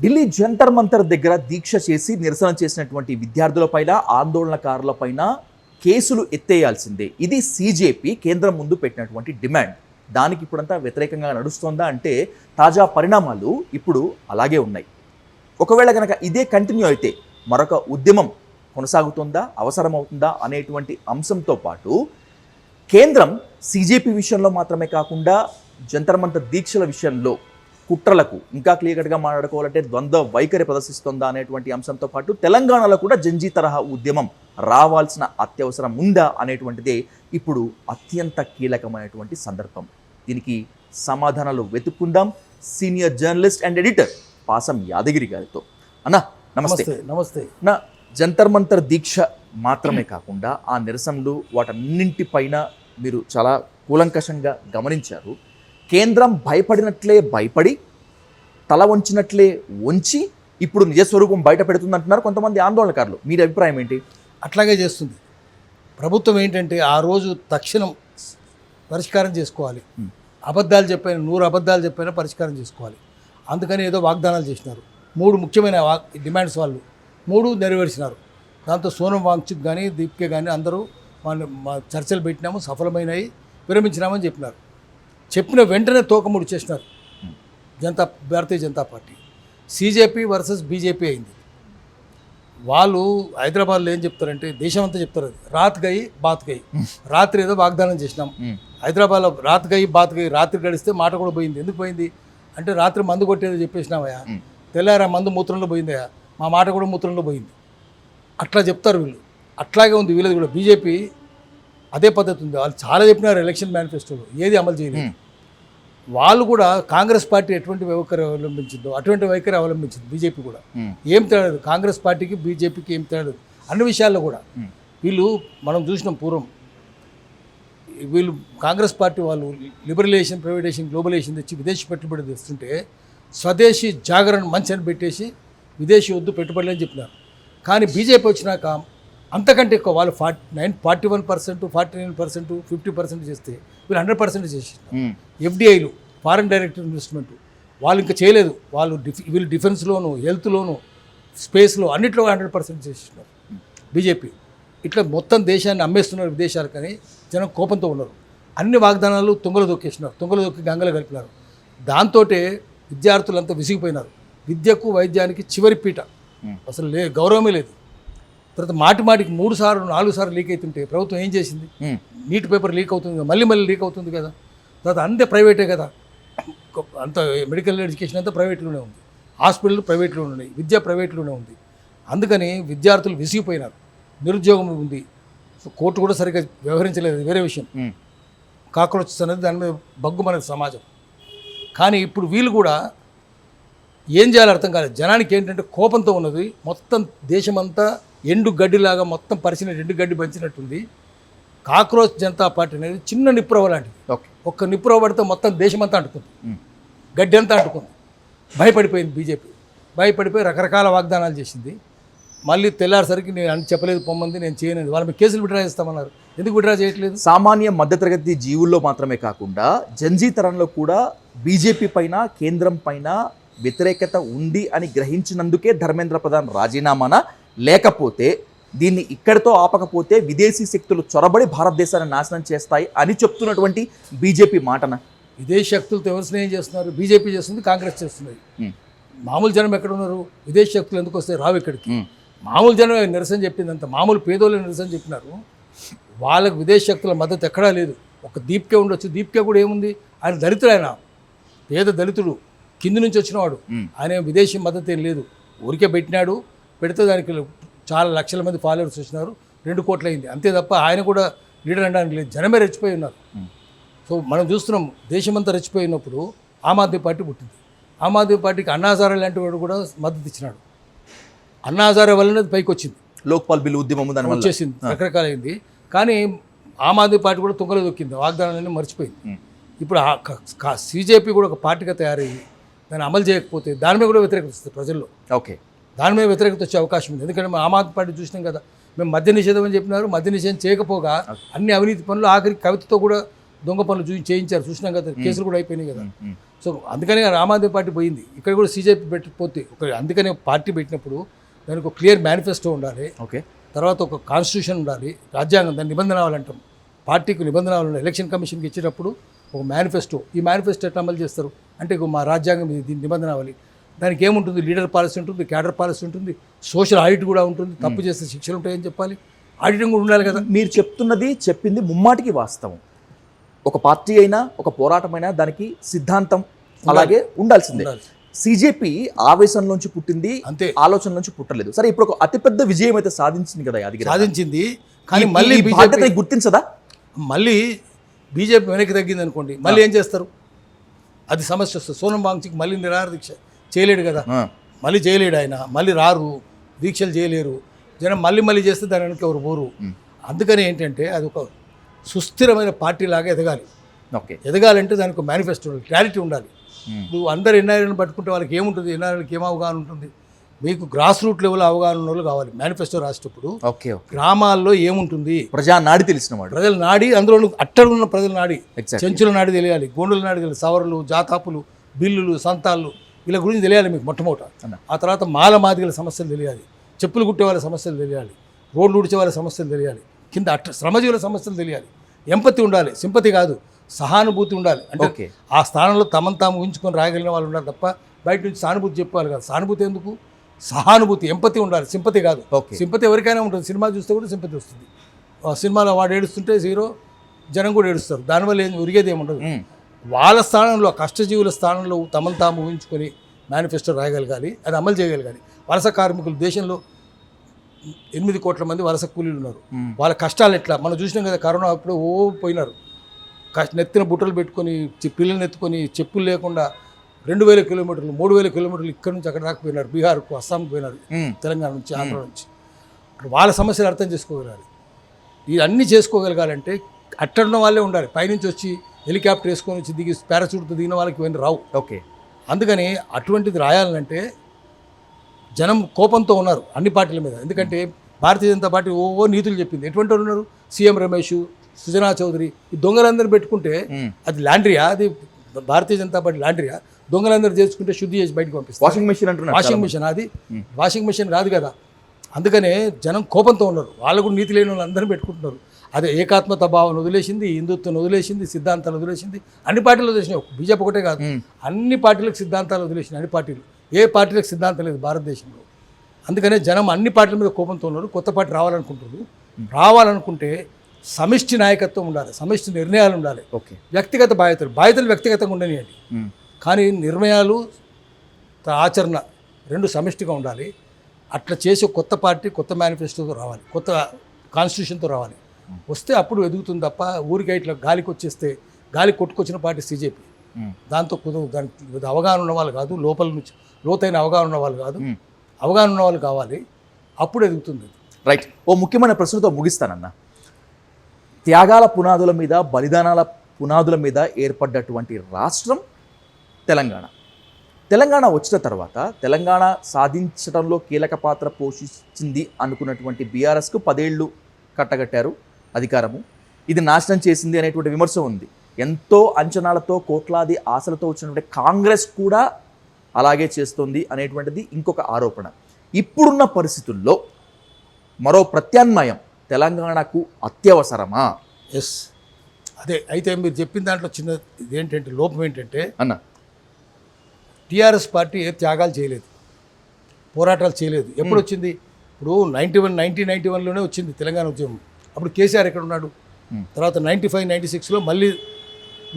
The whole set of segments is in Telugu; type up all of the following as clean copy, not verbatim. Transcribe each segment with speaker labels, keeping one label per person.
Speaker 1: ఢిల్లీ జంతర్ మంతర్ దగ్గర దీక్ష చేసి నిరసన చేసినటువంటి విద్యార్థులపైన ఆందోళనకారులపైన కేసులు ఎత్తేయాల్సిందే. ఇది సీజేపీ కేంద్రం ముందు పెట్టినటువంటి డిమాండ్. దానికి ఇప్పుడంతా వ్యతిరేకంగా నడుస్తోందా అంటే తాజా పరిణామాలు ఇప్పుడు అలాగే ఉన్నాయి. ఒకవేళ కనుక ఇదే కంటిన్యూ అయితే మరొక ఉద్యమం కొనసాగుతుందా, అవసరమవుతుందా అనేటువంటి అంశంతో పాటు కేంద్రం సీజేపీ విషయంలో మాత్రమే కాకుండా జంతర్ మంతర్ దీక్షల విషయంలో కుట్రలకు ఇంకా క్లియర్గా మాట్లాడుకోవాలంటే ద్వంద్వ వైఖరి ప్రదర్శిస్తుందా అనేటువంటి అంశంతో పాటు తెలంగాణలో కూడా జంజీ తరహా ఉద్యమం రావాల్సిన అత్యవసరం ఉందా అనేటువంటిదే ఇప్పుడు అత్యంత కీలకమైనటువంటి సందర్భం. దీనికి సమాధానాలు వెతుక్కుందాం senior journalist and editor Pasam Yadagiri గారితో. అన్న నమస్తే.
Speaker 2: నమస్తే.
Speaker 1: నా జంతర్ మంతర్ దీక్ష మాత్రమే కాకుండా ఆ నిరసనలు వాటన్నింటిపైన మీరు చాలా కూలంకషంగా గమనించారు. కేంద్రం భయపడినట్లే భయపడి తల వంచినట్లే వంచి ఇప్పుడు నిజస్వరూపం బయట పెడుతుందంటున్నారు కొంతమంది ఆందోళనకారులు. మీ అభిప్రాయం ఏంటి?
Speaker 2: అట్లాగే చేస్తుంది ప్రభుత్వం. ఏంటంటే ఆ రోజు తక్షణం పరిష్కారం చేసుకోవాలి. అబద్ధాలు చెప్పిన 100 అబద్ధాలు చెప్పినా పరిష్కారం చేసుకోవాలి. అందుకని ఏదో వాగ్దానాలు చేసినారు. 3 ముఖ్యమైన డిమాండ్స్ వాళ్ళు 3 నెరవేర్చినారు. దాంతో సోనం వాంగ్చుక్ కానీ దీప్కే కానీ అందరూ మా చర్చలు పెట్టినాము, సఫలమైనవి, విరమించినామని చెప్పినారు. చెప్పిన వెంటనే తోకముడి చేసినారు Bharatiya Janata party. CJP versus BJP అయింది. వాళ్ళు హైదరాబాద్లో ఏం చెప్తారంటే దేశం అంతా చెప్తారు, అది రాత్ గై బాత్ గై. రాత్రి ఏదో వాగ్దానం చేసినాం. హైదరాబాద్లో రాత్ గై బాత్ గై, రాత్రి గడిస్తే మాట కూడా పోయింది. ఎందుకు పోయింది అంటే రాత్రి మందు కొట్టేదో చెప్పేసినామయ్యా, తెల్లారా మందు మూత్రంలో పోయిందయ్యా, మా మాట కూడా మూత్రంలో పోయింది. అట్లా చెప్తారు వీళ్ళు. అట్లాగే ఉంది వీళ్ళది కూడా. బీజేపీ అదే పద్ధతి ఉంది. వాళ్ళు చాలా చెప్పినారు ఎలక్షన్ మేనిఫెస్టోలో, ఏది అమలు చేయలేదు. వాళ్ళు కూడా కాంగ్రెస్ పార్టీ ఎటువంటి వైఖరి అవలంబించిందో అటువంటి వైఖరి అవలంబించింది బీజేపీ కూడా. ఏం తేడా కాంగ్రెస్ పార్టీకి బీజేపీకి ఏం తేడా అన్ని విషయాల్లో కూడా. వీళ్ళు మనం చూసినాం పూర్వం, వీళ్ళు కాంగ్రెస్ పార్టీ వాళ్ళు లిబరలైజేషన్, ప్రైవేటైజేషన్, గ్లోబలైజేషన్ తెచ్చి విదేశీ పెట్టుబడి తెస్తుంటే స్వదేశీ జాగరణ మంచి అని పెట్టేసి విదేశీ వద్దు పెట్టుబడులు అని చెప్పినారు. కానీ బీజేపీ వచ్చినాక అంతకంటే ఎక్కువ వాళ్ళు 41%, 49%, 50% చేస్తే వీళ్ళు 100% చేసినారు. ఎఫ్డిఐలు, ఫారెన్ డైరెక్ట్ ఇన్వెస్ట్మెంట్ వాళ్ళు ఇంకా చేయలేదు. వీళ్ళు డిఫెన్స్లోను, హెల్త్లోను, స్పేస్లో అన్నింటిలో 100% చేసినారు బీజేపీ. ఇట్లా మొత్తం దేశాన్ని అమ్మేస్తున్నారు విదేశాలకని జనం కోపంతో ఉన్నారు. అన్ని వాగ్దానాలు తుంగలు దొక్కేసినారు, తుంగలు దొక్కి గంగలు కలిపినారు. దాంతో విద్యార్థులంతా విసిగిపోయినారు. విద్యకు వైద్యానికి చివరి పీట, అసలు గౌరవమే లేదు. తర్వాత మాటికి 3 సార్లు 4 సార్లు లీక్ అవుతుంటే ప్రభుత్వం ఏం చేసింది? నీట్ పేపర్ లీక్ అవుతుంది కదా, మళ్ళీ లీక్ అవుతుంది కదా. తర్వాత అంతే ప్రైవేటే కదా, అంత మెడికల్ ఎడ్యుకేషన్ అంతా ప్రైవేట్లోనే ఉంది, హాస్పిటల్ ప్రైవేట్లోనే ఉన్నాయి, విద్య ప్రైవేట్లోనే ఉంది. అందుకని విద్యార్థులు విసిగిపోయినారు, నిరుద్యోగం ఉంది. సో కోర్టు కూడా సరిగ్గా వ్యవహరించలేదు, వేరే విషయం. కాక్రోచ్ అనేది దాని మీద బగ్గు మన సమాజం. కానీ ఇప్పుడు వీళ్ళు కూడా ఏం చేయాలో అర్థం కాలేదు. జనానికి ఏంటంటే కోపంతో ఉన్నది. మొత్తం దేశమంతా ఎండు గడ్డిలాగా మొత్తం పరిచినట్టు, ఎండు గడ్డి పంచినట్టుంది. కాక్రోచ్ జనతా పార్టీ అనేది చిన్న నిప్పురవ లాంటిది. ఒక్క నిప్పురవ పడితే మొత్తం దేశమంతా అంటుకుంది, గడ్డి అంతా అంటుకుంది. భయపడిపోయింది బీజేపీ. భయపడిపోయి రకరకాల వాగ్దానాలు చేసింది. మళ్ళీ తెల్లారిసరికి నేను అని చెప్పలేదు, పొమ్మంది, నేను చేయలేదు. వాళ్ళ మీద కేసులు విడ్రా చేస్తామన్నారు. ఎందుకు విడ్రా చేయట్లేదు?
Speaker 1: సామాన్య మధ్యతరగతి జీవుల్లో మాత్రమే కాకుండా జంజీ తరంలో కూడా బీజేపీ పైన, కేంద్రం పైన వ్యతిరేకత ఉంది అని గ్రహించినందుకే ధర్మేంద్ర ప్రధాన్ రాజీనామానా, లేకపోతే దీన్ని ఇక్కడితో ఆపకపోతే విదేశీ శక్తులు చొరబడి భారతదేశాన్ని నాశనం చేస్తాయి అని చెప్తున్నటువంటి బీజేపీ మాటన?
Speaker 2: విదేశీ శక్తులతో ఎవరు స్నేహం చేస్తున్నారు? బీజేపీ చేస్తుంది, కాంగ్రెస్ చేస్తుంది. మామూలు జనం ఎక్కడ ఉన్నారు? విదేశీ శక్తులు ఎందుకు వస్తాయి? రావు ఇక్కడికి. మామూలు జనం నిరసన చెప్పిందంత, మామూలు పేదోళ్ళు నిరసన చెప్పినారు. వాళ్ళకు విదేశీ శక్తుల మద్దతు ఎక్కడా లేదు. ఒక దీప్కే ఉండొచ్చు. దీప్కే కూడా ఏముంది, ఆయన దళితుడు, ఆయన పేద దళితుడు, కింది నుంచి వచ్చినవాడు. ఆయన విదేశీ మద్దతు ఏం లేదు. ఊరికే పెట్టినాడు. పెడితే దానికి చాలా లక్షల మంది ఫాలోవర్స్ వచ్చినారు, 2 కోట్లు అయింది అంతే తప్ప ఆయన కూడా లీడర్ అనడానికి లేదు. జనమే రెచ్చిపోయి ఉన్నారు. సో మనం చూస్తున్నాం, దేశమంతా రెచ్చిపోయి ఉన్నప్పుడు ఆమ్ ఆద్మీ పార్టీ పుట్టింది. ఆమ్ ఆద్మీ పార్టీకి అన్నా హజారే లాంటి వాడు కూడా మద్దతు ఇచ్చినాడు. అన్నా హజారే వల్లనే పైకి వచ్చింది.
Speaker 1: లోక్పాల్ బిల్లు ఉద్యమం
Speaker 2: వచ్చేసింది, రకరకాలైంది. కానీ ఆమ్ ఆద్మీ పార్టీ కూడా తుంగలో దొక్కింది, వాగ్దానాలన్నీ మర్చిపోయింది. ఇప్పుడు సీజేపీ కూడా ఒక పార్టీగా తయారయ్యి దాన్ని అమలు చేయకపోతే దాని మీద కూడా వ్యతిరేకత వస్తుంది ప్రజల్లో.
Speaker 1: ఓకే,
Speaker 2: దాని మీద వ్యతిరేకత వచ్చే అవకాశం ఉంది. ఎందుకంటే మేము ఆమ్ ఆద్మీ పార్టీ చూసినాం కదా, మేము మద్య నిషేధం అని చెప్పినారు, మద్య నిషేధం చేయకపోగా అన్ని అవినీతి పనులు ఆఖరికి కవితతో కూడా దొంగ పనులు చేయించారు, చూసినాం కదా, కేసులు కూడా అయిపోయినాయి కదా. సో అందుకనే ఆమ్ ఆద్మీ పార్టీ పోయింది, ఇక్కడ కూడా సీజేపీ పెట్టిపోతే అందుకనే పార్టీ పెట్టినప్పుడు దానికి ఒక క్లియర్ మేనిఫెస్టో ఉండాలి,
Speaker 1: ఓకే,
Speaker 2: తర్వాత ఒక కాన్స్టిట్యూషన్ ఉండాలి, రాజ్యాంగం, దాని నిబంధనలు అంటాం, పార్టీకి నిబంధనలు ఉండాలి. ఎలక్షన్ కమిషన్కి ఇచ్చేటప్పుడు ఒక మేనిఫెస్టో, ఈ మేనిఫెస్టో ఎట్లా అమలు చేస్తారు అంటే మా రాజ్యాంగం ఇది, దీని నిబంధనావళి, దానికి ఏముంటుంది, లీడర్ పాలసీ ఉంటుంది, క్యాడర్ పాలసీ ఉంటుంది, సోషల్ ఆడిట్ కూడా ఉంటుంది, తప్పు చేస్తే శిక్షలు ఉంటాయని చెప్పాలి, ఆడిటింగ్ కూడా ఉండాలి కదా.
Speaker 1: మీరు చెప్పింది ముమ్మాటికి వాస్తవం. ఒక పార్టీ అయినా ఒక పోరాటమైనా దానికి సిద్ధాంతం అలాగే ఉండాల్సిందే. సిజేపీ ఆవేశంలోంచి పుట్టింది,
Speaker 2: అంతే,
Speaker 1: ఆలోచన నుంచి పుట్టలేదు. సరే, ఇప్పుడు ఒక అతిపెద్ద విజయం అయితే సాధించింది కదా యాదగిరి,
Speaker 2: సాధించింది. కానీ మళ్ళీ
Speaker 1: బాధ్యత గుర్తించదా?
Speaker 2: మళ్ళీ బీజేపీ వెనక్కి తగ్గింది అనుకోండి, మళ్ళీ ఏం చేస్తారు, అది సమస్య వస్తుంది. సోనం వాంగ్చుక్ మళ్ళీ నిరాహార దీక్ష చేయలేడు కదా, మళ్ళీ చేయలేడు ఆయన, మళ్ళీ రారు, దీక్షలు చేయలేరు జనం, మళ్ళీ చేస్తే దాని వెనక ఎవరు పోరు. అందుకని ఏంటంటే అది ఒక సుస్థిరమైన పార్టీ లాగా ఎదగాలి.
Speaker 1: ఓకే,
Speaker 2: ఎదగాలంటే దానికి ఒక మేనిఫెస్టో ఉండాలి, క్లారిటీ ఉండాలి. నువ్వు అందరు ఎన్ఆర్ఐలను పట్టుకుంటే వాళ్ళకి ఏముంటుంది, ఎన్ఆర్ఐలకు ఏం అవగాహన ఉంటుంది, మీకు గ్రాస్ రూట్ లెవెల్ అవగాహన ఉన్న వాళ్ళు కావాలి. మేనిఫెస్టో రాసేటప్పుడు
Speaker 1: ఓకే,
Speaker 2: గ్రామాల్లో ఏముంటుంది,
Speaker 1: ప్రజా నాడి తెలిసిన వాడు,
Speaker 2: ప్రజల నాడి, అందులో అట్టడు ఉన్న ప్రజల నాడి,
Speaker 1: Exactly.
Speaker 2: చెంచుల నాడి తెలియాలి, గోండుల నాడి తెలియాలి, సవర్లు, జాతాపులు, బిల్లులు, సంతాళ్ళు, వీళ్ళ గురించి తెలియాలి మీకు మొట్టమొదట. ఆ తర్వాత మాల మాదిగల సమస్యలు తెలియాలి, చెప్పులు కుట్టే వాళ్ళ సమస్యలు తెలియాలి, రోడ్లు ఉడిచే వాళ్ళ సమస్యలు తెలియాలి, కింద శ్రమజీవుల సమస్యలు తెలియాలి, ఎంపతి ఉండాలి, సింపతి కాదు, సహానుభూతి ఉండాలి. అంటే ఆ స్థానంలో తమను తాము ఊహించుకొని రాయగలిగిన వాళ్ళు ఉండాలి తప్ప బయట నుంచి సానుభూతి చెప్పాలి కాదు. సానుభూతి ఎందుకు, సహానుభూతి, ఎంపతి ఉండాలి, సింపతి కాదు. సింపతి ఎవరికైనా ఉంటుంది, సినిమా చూస్తే కూడా సింపతి వస్తుంది. సినిమాలో వాడు ఏడుస్తుంటే హీరో, జనం కూడా ఏడుస్తారు, దానివల్ల ఏం ఉరిగేది ఏముండదు. వాళ్ళ స్థానంలో, కష్టజీవుల స్థానంలో తమను తాము ఊహించుకొని మేనిఫెస్టో రాయగలగాలి, అది అమలు చేయగలగాలి. వలస కార్మికులు దేశంలో 8 కోట్ల మంది వలస కూలీలు ఉన్నారు, వాళ్ళ కష్టాలు ఎట్లా మనం చూసినాం కదా. కరోనా అప్పుడు పోయినారు, నెత్తిన బుట్టలు పెట్టుకొని, పిల్లల్ని ఎత్తుకొని, చెప్పులు లేకుండా 2000 కిలోమీటర్లు 3000 కిలోమీటర్లు ఇక్కడ నుంచి అక్కడ దాకా పోయినారు, బీహార్కు, అస్సాంకి పోయినారు, తెలంగాణ నుంచి, ఆంధ్ర నుంచి. వాళ్ళ సమస్యలు అర్థం చేసుకోగలగాలి. ఇవన్నీ చేసుకోగలగాలంటే అట్టడున్న వాళ్ళే ఉండాలి. పైనుంచి వచ్చి హెలికాప్టర్ వేసుకొని వచ్చి దిగి పారాచూట్తో దిగిన వాళ్ళకి ఇవన్నీ రావు.
Speaker 1: ఓకే,
Speaker 2: అందుకని అటువంటిది రాయాలంటే జనం కోపంతో ఉన్నారు అన్ని పార్టీల మీద. ఎందుకంటే భారతీయ జనతా పార్టీ ఓ నీతులు చెప్పింది. ఎటువంటి వాళ్ళు ఉన్నారు, సీఎం రమేష్, సుజనా చౌదరి, ఈ దొంగలందరూ పెట్టుకుంటే అది లాండ్రీయా, అది భారతీయ జనతా పార్టీ లాండ్రీయా? దొంగలందరూ చేసుకుంటే శుద్ధి చేసి బయటకు పంపిస్తారు.
Speaker 1: వాషింగ్ మెషిన్ అంటున్నారు,
Speaker 2: వాషింగ్ మెషిన్ అది, వాషింగ్ మెషిన్ కాదు కదా. అందుకనే జనం కోపంతో ఉన్నారు, వాళ్ళు కూడా నీతి లేని వాళ్ళు అందరూ పెట్టుకుంటున్నారు. అదే ఏకాత్మత భావం వదిలేసింది, హిందుత్వం వదిలేసింది, సిద్ధాంతాలు వదిలేసింది, అన్ని పార్టీలు వదిలేసినాయి. బీజేపీ ఒకటే కాదు, అన్ని పార్టీలకు సిద్ధాంతాలు వదిలేసినాయి. అన్ని పార్టీలు, ఏ పార్టీలకు సిద్ధాంతం లేదు భారతదేశంలో. అందుకనే జనం అన్ని పార్టీల మీద కోపంతో ఉన్నారు. కొత్త పార్టీ రావాలనుకుంటున్నారు. రావాలనుకుంటే సమిష్టి నాయకత్వం ఉండాలి, సమిష్టి నిర్ణయాలు ఉండాలి.
Speaker 1: ఓకే,
Speaker 2: వ్యక్తిగత బాధ్యతలు వ్యక్తిగతంగా ఉండనియండి, కానీ నిర్ణయాలు, ఆచరణ రెండు సమిష్టిగా ఉండాలి. అట్లా చేసి కొత్త పార్టీ కొత్త మేనిఫెస్టోతో రావాలి, కొత్త కాన్స్టిట్యూషన్తో రావాలి. వస్తే అప్పుడు ఎదుగుతుంది తప్ప ఊరికే ఇట్లా గాలికి వచ్చేస్తే, గాలి కొట్టుకొచ్చిన పార్టీ సీజేపీ. దాంతో దానికి అవగాహన ఉన్న వాళ్ళు కాదు, లోపల నుంచి లోతైన అవగాహన ఉన్న వాళ్ళు కాదు, అవగాహన ఉన్న వాళ్ళు కావాలి, అప్పుడు ఎదుగుతుంది.
Speaker 1: రైట్. ఓ ముఖ్యమైన ప్రశ్నతో ముగిస్తానన్న. త్యాగాల పునాదుల మీద, బలిదానాల పునాదుల మీద ఏర్పడ్డటువంటి రాష్ట్రం తెలంగాణ. తెలంగాణ వచ్చిన తర్వాత తెలంగాణ సాధించడంలో కీలక పాత్ర పోషించింది అనుకున్నటువంటి బీఆర్ఎస్కు 10 ఏళ్ళు కట్టగట్టారు అధికారము. ఇది నాశనం చేసింది అనేటువంటి విమర్శ ఉంది. ఎంతో అంచనాలతో, కోట్లాది ఆశలతో వచ్చినటువంటి కాంగ్రెస్ కూడా అలాగే చేస్తుంది అనేటువంటిది ఇంకొక ఆరోపణ. ఇప్పుడున్న పరిస్థితుల్లో మరో ప్రత్యామ్నాయం తెలంగాణకు అత్యవసరమా?
Speaker 2: ఎస్, అదే. అయితే మీరు చెప్పిన దాంట్లో చిన్న ఇదేంటంటే, లోపం ఏంటంటే
Speaker 1: అన్న,
Speaker 2: టీఆర్ఎస్ పార్టీ ఏ త్యాగాలు చేయలేదు, పోరాటాలు చేయలేదు. ఎప్పుడు వచ్చింది? ఇప్పుడు 1991లోనే వచ్చింది తెలంగాణ ఉద్యమం. అప్పుడు కేసీఆర్ ఎక్కడ ఉన్నాడు? తర్వాత 95, 96లో మళ్ళీ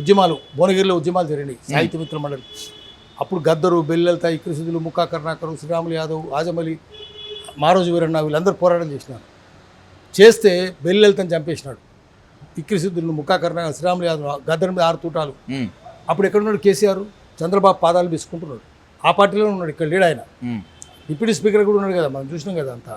Speaker 2: ఉద్యమాలు, భువనగిరిలో ఉద్యమాలు జరిగినాయి, సాహిత్య మిత్ర మండలి. అప్పుడు గద్దరు, బెల్లెల్తా, ఇక్రిసిద్ధులు, ముక్కా కరుణాకరు, శ్రీరాములు యాదవ్, ఆజమలి, మారోజు వీరన్న వీళ్ళందరూ పోరాటం చేసినారు. చేస్తే బెల్లెల్తని చంపేసినాడు, ఇక్రిసిద్ధులు, ముక్కా కరుణాకరు, శ్రీరాములు యాదవ్, గద్దర్ మీద 6 తూటాలు. అప్పుడు ఎక్కడున్నాడు కేసీఆర్? చంద్రబాబు పాదాలు తీసుకుంటున్నాడు. ఆ పార్టీలో ఉన్నాడు, ఇక్కడ లేడు ఆయన. డిప్యూటీ స్పీకర్ కూడా ఉన్నాడు కదా, మనం చూసినాం కదా అంతా.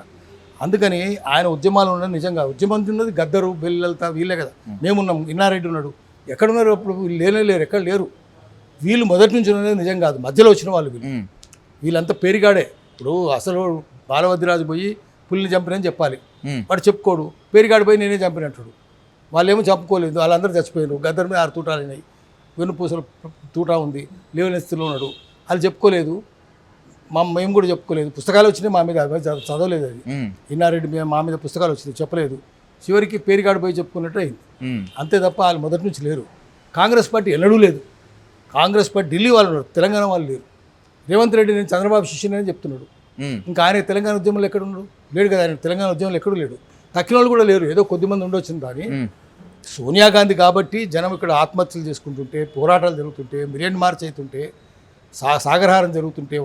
Speaker 2: అందుకని ఆయన ఉద్యమాలు ఉన్నది నిజంగా. ఉద్యమం ఉన్నది గద్దరు, బెల్లెల్తా వీళ్ళే కదా. మేమున్నాం, ఇన్నారెడ్డి ఉన్నాడు. ఎక్కడున్నారు అప్పుడు? వీళ్ళు లేరు, ఎక్కడ లేరు. వీళ్ళు మొదటి నుంచి ఉన్నది నిజం కాదు, మధ్యలో వచ్చిన వాళ్ళు వీళ్ళు. వీళ్ళంతా పేరుగాడే. ఇప్పుడు అసలు బాలవద్దిరాజు పోయి పులిని చంపినని చెప్పాలి, వాడు చెప్పుకోడు. పేరుగాడు పోయి నేనే చంపినట్టు. వాళ్ళేమో చెప్పుకోలేదు, వాళ్ళందరూ చచ్చిపోయారు. గద్దర్ మీద 6 తూటాలు అయినాయి, వెన్నుపూసలు తూటా ఉంది, లేవని స్థితిలో ఉన్నాడు. వాళ్ళు చెప్పుకోలేదు, మేము కూడా చెప్పుకోలేదు. పుస్తకాలు వచ్చినాయి మా మీద, చదవలేదు. అది ఇన్నారెడ్డి మా మీద పుస్తకాలు వచ్చినాయి, చెప్పలేదు. చివరికి పేరుగాడు పోయి చెప్పుకున్నట్టు అయింది. అంతే తప్ప వాళ్ళు మొదటి నుంచి లేరు. కాంగ్రెస్ పార్టీ ఎన్నడూ లేదు. కాంగ్రెస్ పార్టీ ఢిల్లీ వాళ్ళు ఉన్నారు, తెలంగాణ వాళ్ళు లేరు. రేవంత్ రెడ్డి నేను చంద్రబాబు శిష్యుని చెప్తున్నాడు. ఇంకా ఆయన తెలంగాణ ఉద్యమంలో ఎక్కడ ఉన్నాడు? లేడు కదా. ఆయన తెలంగాణ ఉద్యమంలో ఎక్కడూ లేడు. తక్కిన వాళ్ళు కూడా లేరు, ఏదో కొద్దిమంది ఉండొచ్చింది. కానీ సోనియా గాంధీ కాబట్టి జనం ఇక్కడ ఆత్మహత్యలు చేసుకుంటుంటే, పోరాటాలు జరుగుతుంటే, మిలియన్ మార్చ్ అవుతుంటే, సాగరహారం జరుగుతుంటే,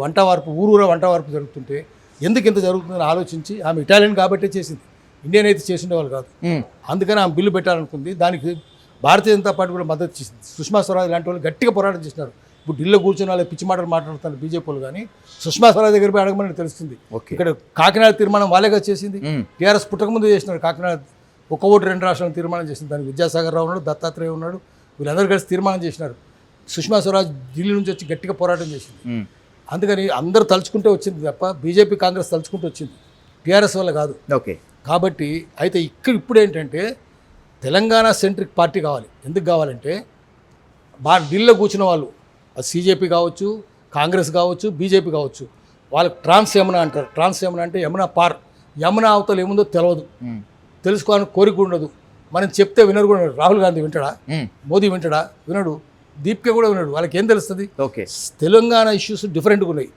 Speaker 2: ఊరూర వంట వార్పు జరుగుతుంటే ఎందుకు ఇంత జరుగుతుందని ఆలోచించి ఆమె ఇటాలియన్ కాబట్టే చేసింది, ఇండియన్ అయితే చేసిండే వాళ్ళు కాదు. అందుకని ఆమె బిల్లు పెట్టాలనుకుంది. దానికి భారతీయ జనతా పార్టీ కూడా మద్దతు చేసింది. సుష్మా స్వరాజ్ లాంటి వాళ్ళు గట్టిగా పోరాటం చేసినారు. ఇప్పుడు ఢిల్లీలో కూర్చొని వాళ్ళు పిచ్చి మాటలు మాట్లాడుతున్నారు బీజేపీ వాళ్ళు. కానీ సుష్మా స్వరాజ్ దగ్గర పోయి అడగమని తెలుస్తుంది. ఇక్కడ కాకినాడ తీర్మానం వాళ్ళేగా చేసింది. టీఆర్ఎస్ పుట్టకముందు చేసినారు. కాకినాడ 1 ఓటు 2 రాష్ట్రాలను తీర్మానం చేసింది. దానికి విద్యాసాగర్ రావు ఉన్నాడు, దత్తాత్రేయ ఉన్నాడు, వీళ్ళందరూ కలిసి తీర్మానం చేసినారు. సుష్మా స్వరాజ్ ఢిల్లీ నుంచి వచ్చి గట్టిగా పోరాటం చేసింది. అందుకని అందరూ తలుచుకుంటే వచ్చింది తప్ప బీజేపీ కాంగ్రెస్ తలుచుకుంటూ వచ్చింది, టీఆర్ఎస్ వల్ల కాదు.
Speaker 1: ఓకే.
Speaker 2: కాబట్టి అయితే ఇప్పుడు ఏంటంటే తెలంగాణ సెంట్రిక్ పార్టీ కావాలి. ఎందుకు కావాలంటే ఢిల్లీలో కూర్చున్న వాళ్ళు, అది సీజేపీ కావచ్చు, కాంగ్రెస్ కావచ్చు, బీజేపీ కావచ్చు, వాళ్ళకి ట్రాన్స్ యమునా అంటారు. ట్రాన్స్ యమునా అంటే యమునా పార్, యమునా అవతల ఏముందో తెలియదు, తెలుసుకోవాలని కోరిక ఉండదు. మనం చెప్తే వినరు కూడా. రాహుల్ గాంధీ వింటాడా? మోదీ వింటాడా? వినడు. దీపిక కూడా వినడు. వాళ్ళకి ఏం తెలుస్తుంది?
Speaker 1: ఓకే.
Speaker 2: తెలంగాణ ఇష్యూస్ డిఫరెంట్గా ఉన్నాయి.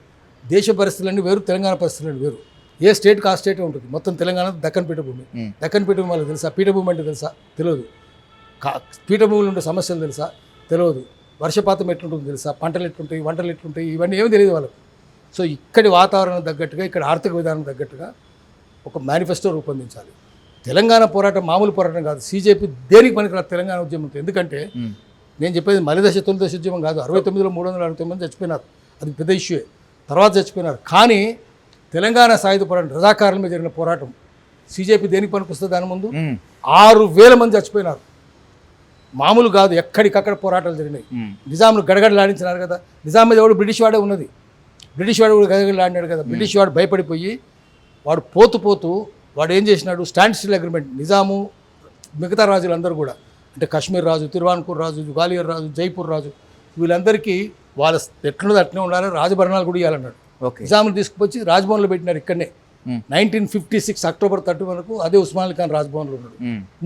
Speaker 2: దేశ పరిస్థితులన్నీ వేరు, తెలంగాణ పరిస్థితులన్నీ వేరు. ఏ స్టేట్కి ఆ స్టేటే ఉంటుంది. మొత్తం తెలంగాణ దక్కన్ పీఠభూమి. దక్కన్ పీఠభూమి వాళ్ళకి తెలుసా? పీఠభూమి అంటే తెలుసా? తెలియదు. పీఠభూమిలో ఉండే సమస్యలు తెలుసా? తెలియదు. వర్షపాతం ఎట్లుంటుంది తెలుసా? పంటలు ఎట్లుంటాయి, వంటలు ఎట్లుంటాయి, ఇవన్నీ ఏమీ తెలియదు వాళ్ళకు. సో ఇక్కడి వాతావరణం తగ్గట్టుగా, ఇక్కడ ఆర్థిక విధానం తగ్గట్టుగా ఒక మేనిఫెస్టో రూపొందించాలి. తెలంగాణ పోరాటం మామూలు పోరాటం కాదు. సీజేపీ దేనికి పనికిరాదు తెలంగాణ ఉద్యమం. ఎందుకంటే నేను చెప్పేది మలిదశ తొలిదశ ఉద్యమం కాదు. 69లో 369 మంది చచ్చిపోయినారు, అది పెద్ద ఇష్యూయే. తర్వాత చచ్చిపోయినారు. కానీ తెలంగాణ సాయుధ పోరాటం, రజాకారుల మీద జరిగిన పోరాటం, సీజేపీ దేనికి పనికొస్తుంది? దాని ముందు 6,000 మంది చచ్చిపోయినారు. మామూలు కాదు, ఎక్కడికక్కడ పోరాటాలు జరిగినాయి. నిజాంను గడగడలాడించినారు కదా. నిజాం మీద ఎవడు బ్రిటిష్ వాడే ఉన్నది, బ్రిటిష్ వాడు కూడా గడగడలాడినాడు కదా. బ్రిటిష్ వాడు భయపడిపోయి వాడు పోతూ వాడు ఏం చేసినాడు? Stand still agreement. నిజాము మిగతా రాజులందరూ కూడా, అంటే కాశ్మీర్ రాజు, తిరువాన్కూర్ రాజు, గ్వాలియర్ రాజు, జైపూర్ రాజు, వీళ్ళందరికీ వాళ్ళ ఎట్లున్నది అట్లనే ఉండాలి, రాజభరణాలు కూడా ఇవ్వాలన్నాడు. నిజామును తీసుకువచ్చి రాజ్భవన్లో పెట్టినారు. ఇక్కడనే 1956 అక్టోబర్ 30 వరకు అదే ఉస్మాన్ ఖాన్ రాజ్భవన్లో ఉన్నాడు.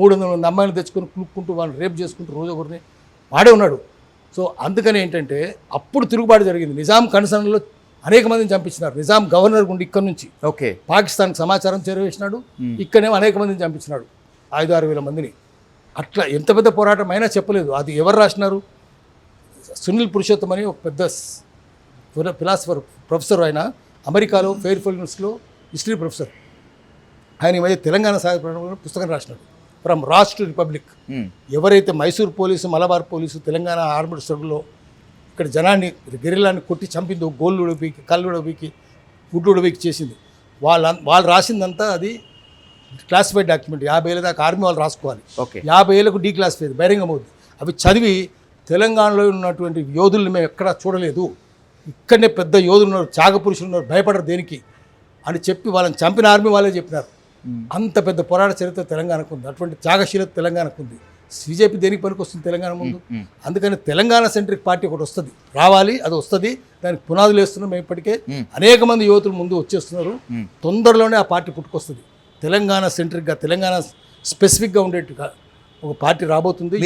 Speaker 2: 300 మంది అమ్మాయిలు తెచ్చుకొని కులుక్కుంటూ వాళ్ళని రేపు చేసుకుంటూ రోజు ఒకరిని వాడే ఉన్నాడు. సో అందుకని ఏంటంటే అప్పుడు తిరుగుబాటు జరిగింది. నిజాం కన్సర్న్లో అనేక మందిని చంపించినారు. నిజాం గవర్నర్ గుండి ఇక్కడ నుంచి పాకిస్తాన్కి సమాచారం చేరవేసినాడు. ఇక్కడనేమో అనేక మందిని చంపించినాడు, 5-6 వేల మందిని. అట్లా ఎంత పెద్ద పోరాటం అయినా చెప్పలేదు. అది ఎవరు రాసినారు? సునీల్ పురుషోత్తం అని ఒక పెద్ద ఫిలాసఫర్, ప్రొఫెసర్. ఆయన అమెరికాలో ఫెయిర్ఫుల్ యూనివర్సిటీలో హిస్టరీ ప్రొఫెసర్. ఆయన ఈ మధ్య తెలంగాణ సాహిత్య పుస్తకం రాసినాడు, ఫ్రమ్ రాజ్ టు రిపబ్లిక్. ఎవరైతే Mysore police, Malabar police Telangana armed స్ట్రగుల్లో ఇక్కడ జనాన్ని, గెరిలాన్ని కొట్టి చంపింది, గోళ్ళు ఉడబీకి, కళ్ళు ఉడబీకి, గుడ్లు ఉడబీకి చేసింది, వాళ్ళు రాసిందంతా అది క్లాసిఫైడ్ డాక్యుమెంట్. 50 ఏళ్ళ దాకా ఆర్మీ వాళ్ళు రాసుకోవాలి. 50 ఏళ్ళకు డీక్లాసిఫైడ్, బహిరంగం అవుతుంది. అవి చదివి తెలంగాణలో ఉన్నటువంటి యోధుల్ని మేము ఎక్కడా చూడలేదు, ఇక్కడనే పెద్ద యోధులు ఉన్నారు, త్యాగపురుషులు ఉన్నారు, భయపడరు దేనికి అని చెప్పి వాళ్ళని చంపిన ఆర్మీ వాళ్ళే చెప్పినారు. అంత పెద్ద పోరాట చరిత్ర తెలంగాణకు ఉంది, అటువంటి త్యాగశీలత తెలంగాణకు ఉంది. బీజేపీ దేనికి పనికి వస్తుంది తెలంగాణ ముందు? అందుకని తెలంగాణ సెంట్రిక్ పార్టీ ఒకటి వస్తుంది, రావాలి, అది వస్తుంది. దానికి పునాదులు వేస్తున్నాం మేము ఇప్పటికే. అనేక మంది యువతులు ముందు వచ్చేస్తున్నారు. తొందరలోనే ఆ పార్టీ పుట్టుకొస్తుంది. తెలంగాణ సెంట్రిక్గా, తెలంగాణ స్పెసిఫిక్గా ఉండేట్టుగా ఒక పార్టీ రాబోతుంది.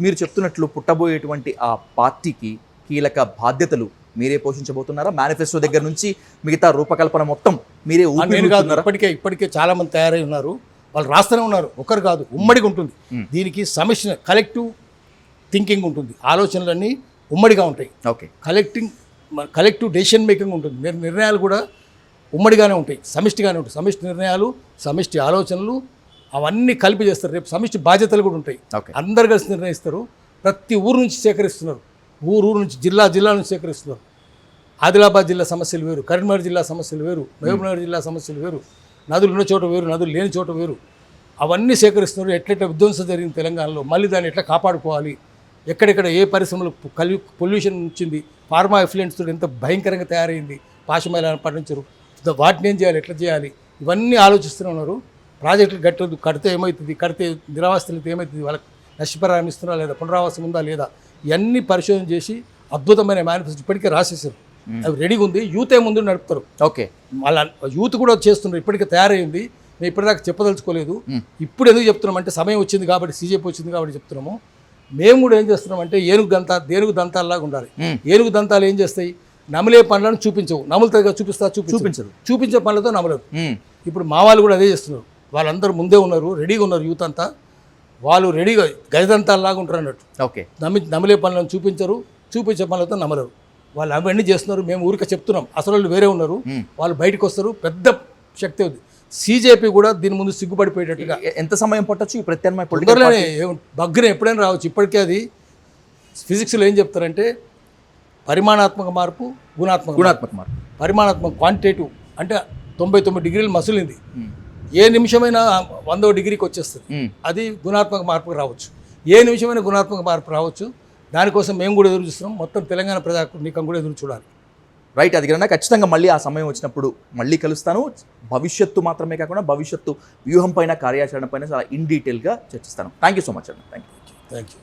Speaker 1: మీరు చెప్తున్నట్లు పుట్టబోయేటువంటి ఆ పార్టీకి కీలక బాధ్యతలు మీరే పోషించబోతున్నారా? మేనిఫెస్టో దగ్గర నుంచి మిగతా రూపకల్పన మొత్తం మీరే ఊపిస్తున్నారా?
Speaker 2: ఇప్పటికే చాలా మంది తయారై ఉన్నారు, వాళ్ళు రాస్తూనే ఉన్నారు. ఒకరు కాదు, ఉమ్మడిగా ఉంటుంది. దీనికి సమిష్టి కలెక్టివ్ థింకింగ్ ఉంటుంది, ఆలోచనలన్నీ ఉమ్మడిగా ఉంటాయి. కలెక్టివ్ డెసిషన్ మేకింగ్ ఉంటుంది. నిర్ణయాలు కూడా ఉమ్మడిగానే ఉంటాయి, సమిష్టిగానే ఉంటాయి. సమిష్టి నిర్ణయాలు, సమిష్టి ఆలోచనలు అవన్నీ కలిపి చేస్తారు. రేపు సమిష్టి బాధ్యతలు కూడా ఉంటాయి. అందరు కలిసి నిర్ణయిస్తారు. ప్రతి ఊరు నుంచి సేకరిస్తున్నారు, ఊరు నుంచి, జిల్లా నుంచి సేకరిస్తున్నారు. ఆదిలాబాద్ జిల్లా సమస్యలు వేరు, కరీంనగర్ జిల్లా సమస్యలు వేరు, మహబూబ్నగర్ జిల్లా సమస్యలు వేరు, నదులు ఉన్న చోట వేరు, నదులు లేని చోట వేరు. అవన్నీ సేకరిస్తున్నారు. ఎట్లెట్లా విధ్వంసం జరిగింది తెలంగాణలో, మళ్ళీ దాన్ని ఎట్లా కాపాడుకోవాలి, ఎక్కడెక్కడ ఏ పరిశ్రమలు పొల్యూషన్ వచ్చింది, ఫార్మా ఎఫ్లెంట్స్ ఎంత భయంకరంగా తయారైంది, పాశమైలా పండించరు, వాటిని ఏం చేయాలి, ఎట్లా చేయాలి, ఇవన్నీ ఆలోచిస్తూనే ఉన్నారు. ప్రాజెక్టులు కడితే ఏమవుతుంది, కడితే నిరావాసితులతో ఏమవుతుంది, వాళ్ళకి నష్టపరిహారం ఇస్తున్నారా లేదా, పునరావాసం ఉందా లేదా, ఇవన్నీ పరిశోధన చేసి అద్భుతమైన మేనిఫెస్టో ఇప్పటికే రాసేసారు. అవి రెడీగా ఉంది. యూత్ ముందు నడుపుతారు.
Speaker 1: ఓకే,
Speaker 2: వాళ్ళ యూత్ కూడా చేస్తున్నారు. ఇప్పటికే తయారైంది. మేము ఇప్పటిదాకా చెప్పదలుచుకోలేదు. ఇప్పుడు ఎందుకు చెప్తున్నాం అంటే సమయం వచ్చింది కాబట్టి, సీజేపీ వచ్చింది కాబట్టి చెప్తున్నాము. మేము కూడా ఏం చేస్తున్నామంటే దేనుగు దంతాల్లాగా ఉండాలి. ఏనుగు దంతాలు ఏం చేస్తాయి, నమిలే పనులను చూపించవు. నములుతాయిగా చూపించదు. చూపించే పనులతో నమలదు. ఇప్పుడు మా వాళ్ళు కూడా అదే చేస్తున్నారు. వాళ్ళందరూ ముందే ఉన్నారు, రెడీగా ఉన్నారు. యూత్ అంతా వాళ్ళు రెడీగా గజదంతాల్లాగా ఉంటారు అన్నట్టు.
Speaker 1: ఓకే,
Speaker 2: నమిలే పనులను చూపించరు, చూపించే పనులతో నమలరు. వాళ్ళు అవన్నీ చేస్తున్నారు. మేము ఊరికే చెప్తున్నాం. అసలు వాళ్ళు వేరే ఉన్నారు. వాళ్ళు బయటకు వస్తారు. పెద్ద శక్తి ఉంది. సీజేపీ కూడా దీని ముందు సిగ్గుపడిపోయేటట్టుగా.
Speaker 1: ఎంత సమయం పట్టొచ్చు ఈ ప్రత్యామ్నాయ
Speaker 2: తొందరలోనే బగ్గున ఎప్పుడైనా రావచ్చు. ఇప్పటికే అది ఫిజిక్స్లో ఏం చెప్తారంటే పరిమాణాత్మక మార్పు, గుణాత్మక మార్పు. పరిమాణాత్మక క్వాంటిటేటివ్ అంటే 99 డిగ్రీలు మసులింది. ఏ నిమిషమైనా 100వ డిగ్రీకి వచ్చేస్తుంది. అది గుణాత్మక మార్పుకు రావచ్చు. ఏ నిమిషమైనా గుణాత్మక మార్పు రావచ్చు. దానికోసం మేము కూడా ఎదురు చూస్తున్నాం. మొత్తం తెలంగాణ ప్రజానీకం కూడా ఎదురు చూడాలి.
Speaker 1: రైట్, అది కన్నా ఖచ్చితంగా మళ్ళీ ఆ సమయం వచ్చినప్పుడు మళ్ళీ కలుస్తాను. భవిష్యత్తు మాత్రమే కాకుండా భవిష్యత్తు వ్యూహం పైన, కార్యాచరణ పైన చాలా ఇన్ డీటెయిల్గా చర్చిస్తాను. థ్యాంక్ యూ సో మచ్ అన్న. Thank you.